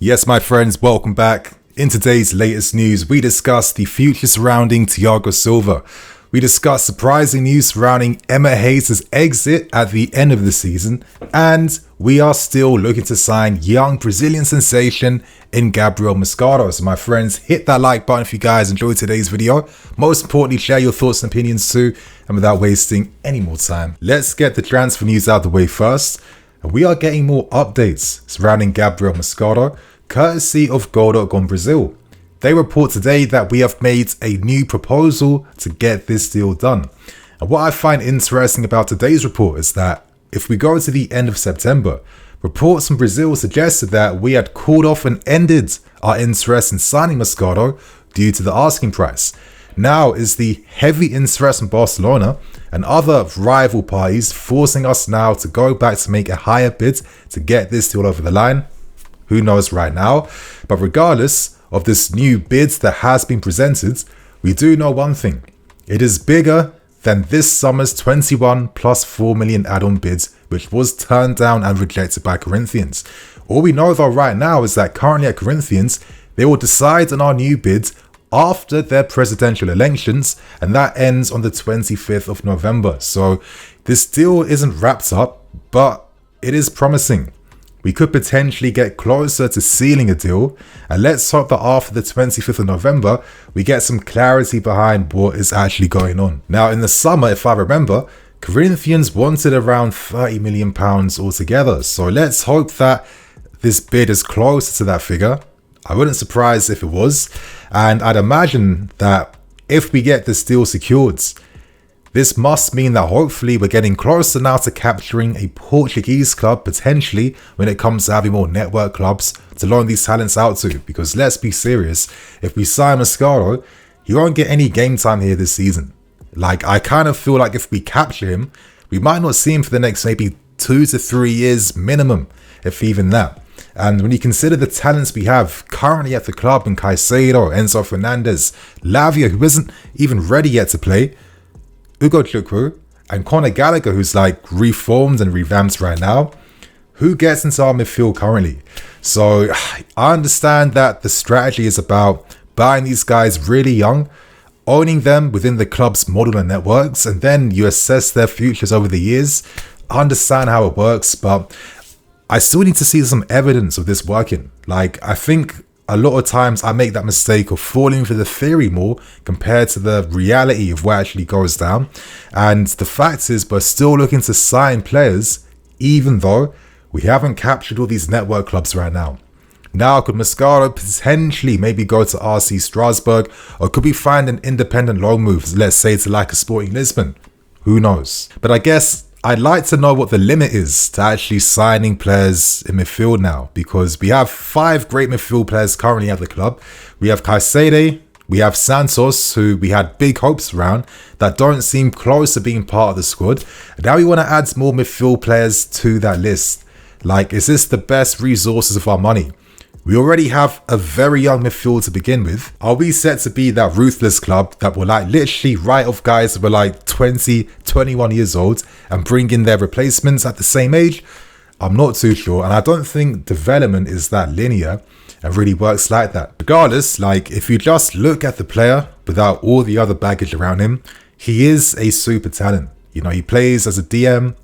Yes, my friends, welcome back. In today's latest news, we discuss the future surrounding Thiago Silva. We discuss surprising news surrounding HAYES' exit at the end of the season, and we are still looking to sign young Brazilian sensation in Gabriel Moscardo. So my friends, hit that like button if you guys enjoyed today's video. Most importantly, share your thoughts and opinions too, and without wasting any more time, let's get the transfer news out of the way first. And we are getting more updates surrounding Gabriel Moscardo, courtesy of Goal.com Brazil. They report today that we have made a new proposal to get this deal done. And what I find interesting about today's report is that if we go to the end of September, reports from Brazil suggested that we had called off and ended our interest in signing Moscardo due to the asking price. Now is the heavy interest from Barcelona and other rival parties forcing us now to go back to make a higher bid to get this deal over the line? Who knows right now? But regardless of this new bid that has been presented, we do know one thing. It is bigger than this summer's 21 plus 4 million add-on bids, which was turned down and rejected by Corinthians. All we know though right now is that currently at Corinthians, they will decide on our new bids after their presidential elections, and that ends on the 25th of November. So this deal isn't wrapped up, but it is promising. We could potentially get closer to sealing a deal, and let's hope that after the 25th of November, we get some clarity behind what is actually going on. Now, in the summer, if I remember, Corinthians wanted around £30 million altogether, so let's hope that this bid is closer to that figure. I wouldn't be surprised if it was, and I'd imagine that if we get this deal secured, this must mean that hopefully we're getting closer now to capturing a Portuguese club potentially when it comes to having more network clubs to loan these talents out to. Because let's be serious, if we sign Moscardo, he won't get any game time here this season. Like, I kind of feel like if we capture him, we might not see him for the next maybe 2 to 3 years minimum, if even that. And when you consider the talents we have currently at the club in Caicedo, Enzo Fernandez, Lavia, who isn't even ready yet to play, Hugo Chukwu, and Conor Gallagher, who's like reformed and revamped right now, who gets into our midfield currently? So I understand that the strategy is about buying these guys really young, owning them within the club's model and networks, and then you assess their futures over the years. I understand how it works, but I still need to see some evidence of this working. Like, I think a lot of times I make that mistake of falling for the theory more compared to the reality of what actually goes down. And the fact is, we're still looking to sign players, even though we haven't captured all these network clubs right now. Now, could Moscardo potentially maybe go to RC Strasbourg, or could we find an independent loan move, let's say to like a Sporting Lisbon? Who knows? But I guess I'd like to know what the limit is to actually signing players in midfield now, because we have 5 great midfield players currently at the club. We have Caicedo, we have Santos, who we had big hopes around, that don't seem close to being part of the squad. Now we want to add more midfield players to that list. Like, is this the best resources of our money? We already have a very young midfield to begin with. Are we set to be that ruthless club that will like literally write off guys that were like 20, 21 years old and bring in their replacements at the same age? I'm not too sure, and I don't think development is that linear and really works like that. Regardless, like, if you just look at the player without all the other baggage around him, he is a super talent. You know, he plays as a DM,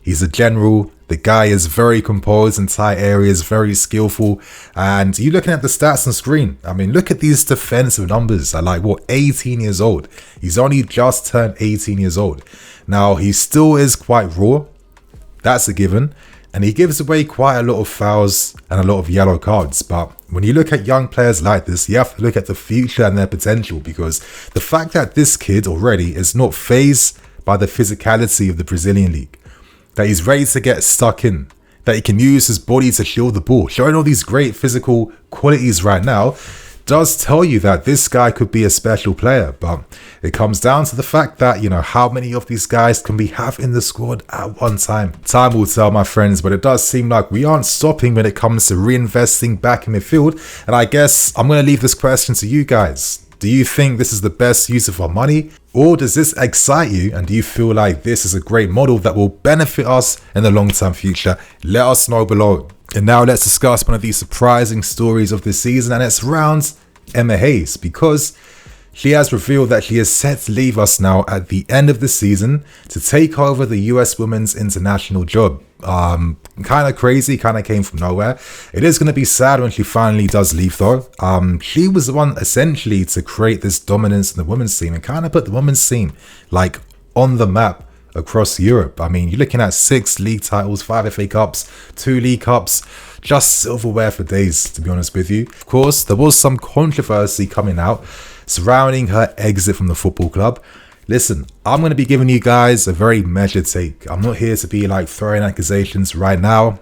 he's a general. The guy is very composed in tight areas, very skillful. And you're looking at the stats on screen. I mean, look at these defensive numbers at like, what, 18 years old. He's only just turned 18 years old. Now, he still is quite raw. That's a given. And he gives away quite a lot of fouls and a lot of yellow cards. But when you look at young players like this, you have to look at the future and their potential. Because the fact that this kid already is not fazed by the physicality of the Brazilian league, that he's ready to get stuck in, that he can use his body to shield the ball, showing all these great physical qualities right now, does tell you that this guy could be a special player. But it comes down to the fact that, you know, how many of these guys can we have in the squad at one time? Time will tell, my friends, but it does seem like we aren't stopping when it comes to reinvesting back in midfield. And I guess I'm going to leave this question to you guys. Do you think this is the best use of our money? Or does this excite you, and do you feel like this is a great model that will benefit us in the long-term future? Let us know below. And now let's discuss one of the surprising stories of this season, and it surrounds Emma Hayes, because she has revealed that she is set to leave us now at the end of the season to take over the US Women's International job. Kind of crazy, kind of came from nowhere. It is going to be sad when she finally does leave though. She was the one essentially to create this dominance in the women's team and kind of put the women's team like on the map across Europe. I mean, you're looking at 6 league titles, 5 FA Cups, 2 League Cups, just silverware for days, to be honest with you. Of course, there was some controversy coming out surrounding her exit from the football club. Listen, I'm going to be giving you guys a very measured take. I'm not here to be like throwing accusations right now.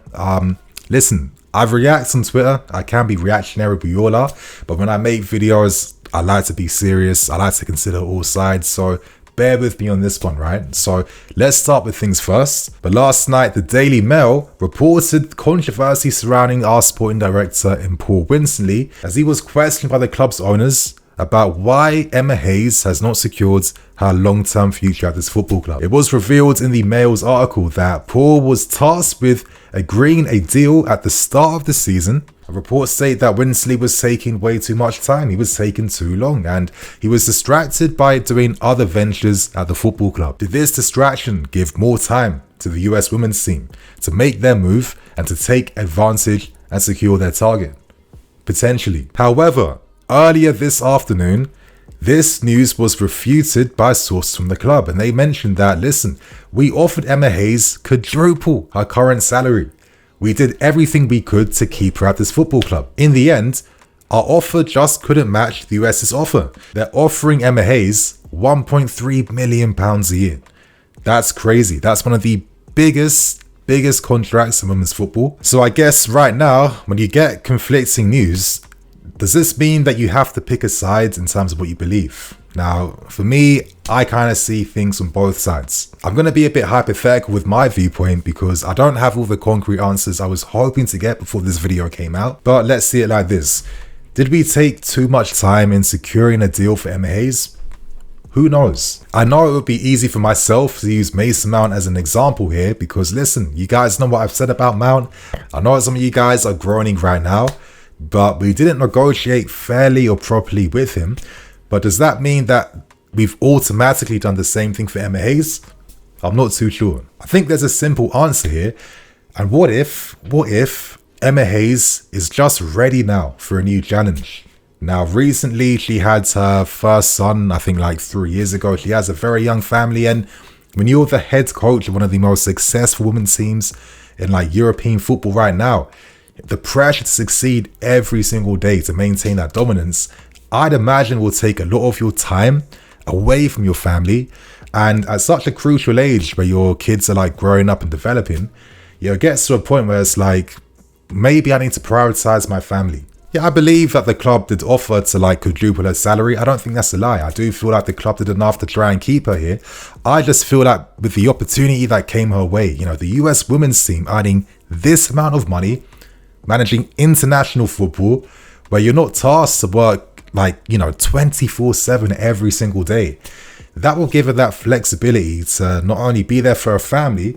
Listen, I've reacted on Twitter. I can be reactionary, we all are. But when I make videos, I like to be serious. I like to consider all sides. So bear with me on this one, right? So let's start with things first. But last night, the Daily Mail reported controversy surrounding our sporting director in Paul Winstanley, as he was questioned by the club's owners about why Emma Hayes has not secured her long-term future at this football club. It was revealed in the Mail's article that Paul was tasked with agreeing a deal at the start of the season. Reports state that Winstanley was taking way too much time. He was taking too long and he was distracted by doing other ventures at the football club. Did this distraction give more time to the US women's team to make their move and to take advantage and secure their target? Potentially. However, earlier this afternoon, this news was refuted by sources from the club, and they mentioned that, listen, we offered Emma Hayes quadruple her current salary. We did everything we could to keep her at this football club. In the end, our offer just couldn't match the US's offer. They're offering Emma Hayes £1.3 million a year. That's crazy. That's one of the biggest contracts in women's football. So I guess right now, when you get conflicting news, does this mean that you have to pick a side in terms of what you believe? Now, for me, I kind of see things on both sides. I'm going to be a bit hypothetical with my viewpoint because I don't have all the concrete answers I was hoping to get before this video came out. But let's see it like this. Did we take too much time in securing a deal for Emma Hayes? Who knows? I know it would be easy for myself to use Mason Mount as an example here because listen, you guys know what I've said about Mount. I know some of you guys are groaning right now, but we didn't negotiate fairly or properly with him. But does that mean that we've automatically done the same thing for Emma Hayes? I'm not too sure. I think there's a simple answer here. And what if Emma Hayes is just ready now for a new challenge? Now, recently she had her first son, I think like 3 years ago. She has a very young family, and when you're the head coach of one of the most successful women's teams in like European football right now, the pressure to succeed every single day to maintain that dominance, I'd imagine will take a lot of your time away from your family. And at such a crucial age where your kids are like growing up and developing, it gets to a point where it's like, maybe I need to prioritize my family. Yeah, I believe that the club did offer to like quadruple her salary. I don't think that's a lie. I do feel like the club did enough to try and keep her here. I just feel that with the opportunity that came her way, the US women's team earning this amount of money, managing international football, where you're not tasked to work like 24/7 every single day, that will give her that flexibility to not only be there for her family,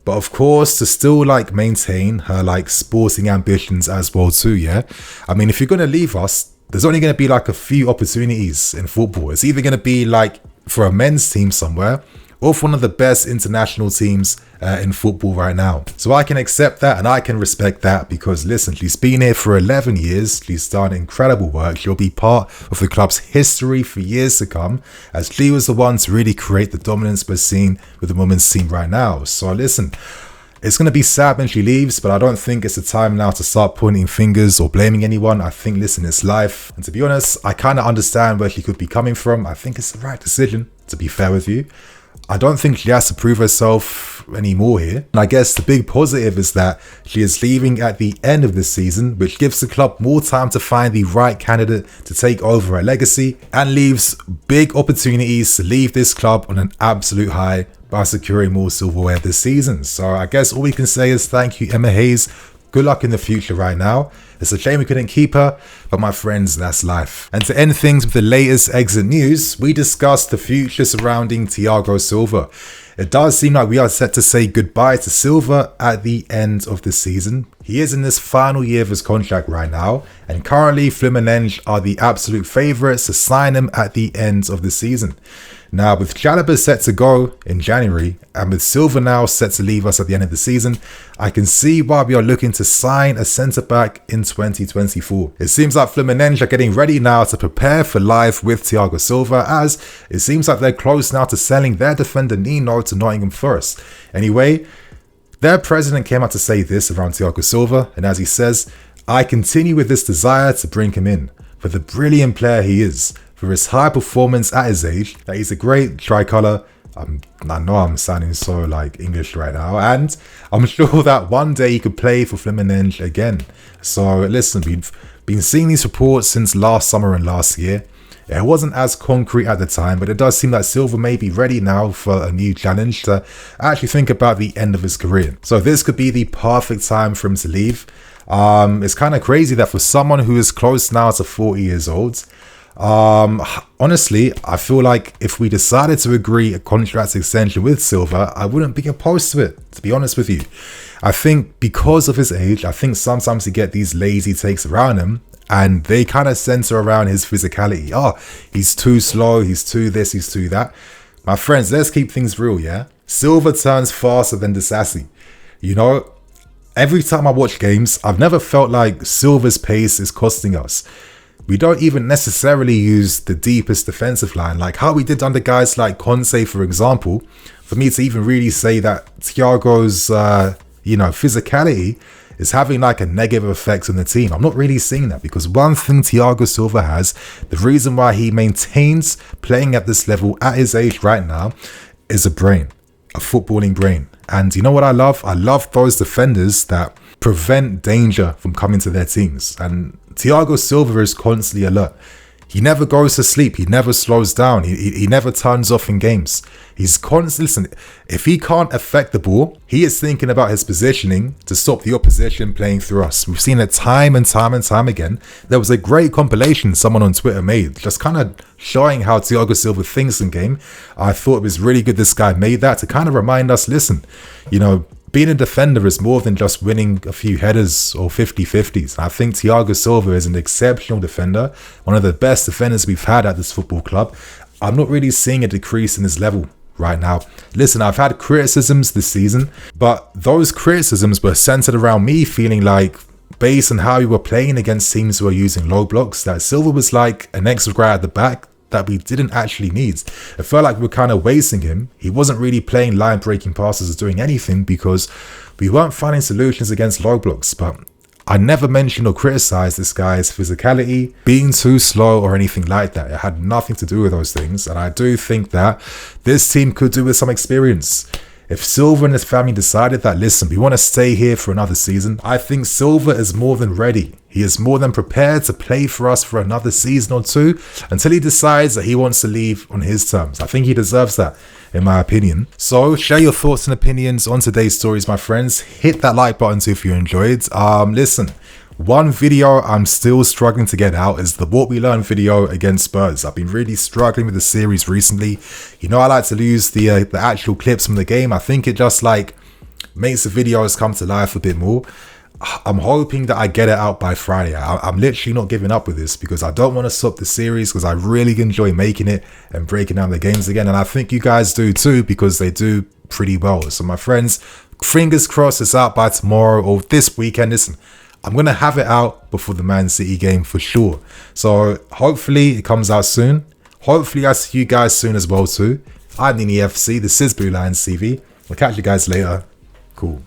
but of course to still like maintain her like sporting ambitions as well too. Yeah, I mean, if you're going to leave us, there's only going to be like a few opportunities in football. It's either going to be like for a men's team somewhere or for one of the best international teams in football right now. So I can accept that and I can respect that because listen, she's been here for 11 years. She's done incredible work. She'll be part of the club's history for years to come, as she was the one to really create the dominance we're seeing with the women's team right now. So listen, it's going to be sad when she leaves, but I don't think it's the time now to start pointing fingers or blaming anyone. I think, listen, it's life. And to be honest, I kind of understand where she could be coming from. I think it's the right decision, to be fair with you. I don't think she has to prove herself anymore here. And I guess the big positive is that she is leaving at the end of this season, which gives the club more time to find the right candidate to take over her legacy and leaves big opportunities to leave this club on an absolute high by securing more silverware this season. So I guess all we can say is thank you, Emma Hayes. Good luck in the future right now. It's a shame we couldn't keep her, but my friends, that's life. And to end things with the latest exit news, we discussed the future surrounding Thiago Silva. It does seem like we are set to say goodbye to Silva at the end of the season. He is in this final year of his contract right now, and currently Fluminense are the absolute favourites to sign him at the end of the season. Now, with Chalobah set to go in January, and with Silva now set to leave us at the end of the season, I can see why we are looking to sign a centre-back in 2024. It seems like Fluminense are getting ready now to prepare for life with Thiago Silva, as it seems like they're close now to selling their defender Nino to Nottingham Forest. Anyway, their president came out to say this around Thiago Silva, and as he says, I continue with this desire to bring him in, for the brilliant player he is, for his high performance at his age, that he's a great tricolour. I know I'm sounding so like English right now, and I'm sure that one day he could play for Fluminense again. So listen, we've been seeing these reports since last summer and last year. It wasn't as concrete at the time, but it does seem like Silva may be ready now for a new challenge to actually think about the end of his career. So this could be the perfect time for him to leave. It's kind of crazy that for someone who is close now to 40 years old, honestly, I feel like if we decided to agree a contract extension with Silva, I wouldn't be opposed to it, to be honest with you. I think because of his age, I think sometimes you get these lazy takes around him, and they kind of center around his physicality. Oh, he's too slow, he's too this, he's too that. My friends, let's keep things real, yeah? Silva turns faster than Disasi. You know, every time I watch games, I've never felt like Silva's pace is costing us. We don't even necessarily use the deepest defensive line, like how we did under guys like Conte, for example, for me to even really say that Thiago's, physicality is having like a negative effect on the team. I'm not really seeing that, because one thing Thiago Silva has, the reason why he maintains playing at this level at his age right now, is a brain, a footballing brain. And you know what I love? I love those defenders that prevent danger from coming to their teams. And Thiago Silva is constantly alert. He never goes to sleep. He never slows down. He never turns off in games. He's constantly, listen, if he can't affect the ball, he is thinking about his positioning to stop the opposition playing through us. We've seen it time and time and time again. There was a great compilation someone on Twitter made, just kind of showing how Thiago Silva thinks in game. I thought it was really good this guy made that to kind of remind us, listen, being a defender is more than just winning a few headers or 50-50s. I think Thiago Silva is an exceptional defender, one of the best defenders we've had at this football club. I'm not really seeing a decrease in his level right now. Listen, I've had criticisms this season, but those criticisms were centered around me feeling like, based on how we were playing against teams who are using low blocks, that Silva was like an extra guy at the back that we didn't actually need. It felt like we were kind of wasting him. He wasn't really playing line breaking passes or doing anything because we weren't finding solutions against low blocks. But I never mentioned or criticized this guy's physicality, being too slow or anything like that. It had nothing to do with those things. And I do think that this team could do with some experience. If Silva and his family decided that, listen, we want to stay here for another season, I think Silva is more than ready. He is more than prepared to play for us for another season or two until he decides that he wants to leave on his terms. I think he deserves that, in my opinion. So share your thoughts and opinions on today's stories, my friends. Hit that like button too if you enjoyed. Listen, one video I'm still struggling to get out is the What We Learned video against Spurs. I've been really struggling with the series recently. I like to use the actual clips from the game. I think it just like makes the videos come to life a bit more. I'm hoping that I get it out by Friday. I'm literally not giving up with this because I don't want to stop the series, because I really enjoy making it and breaking down the games again. And I think you guys do too, because they do pretty well. So my friends, fingers crossed it's out by tomorrow or this weekend. Listen, I'm going to have it out before the Man City game for sure. So hopefully it comes out soon. Hopefully I see you guys soon as well too. I'm Nini FC. This is BlueLionsTV. I'll catch you guys later. Cool.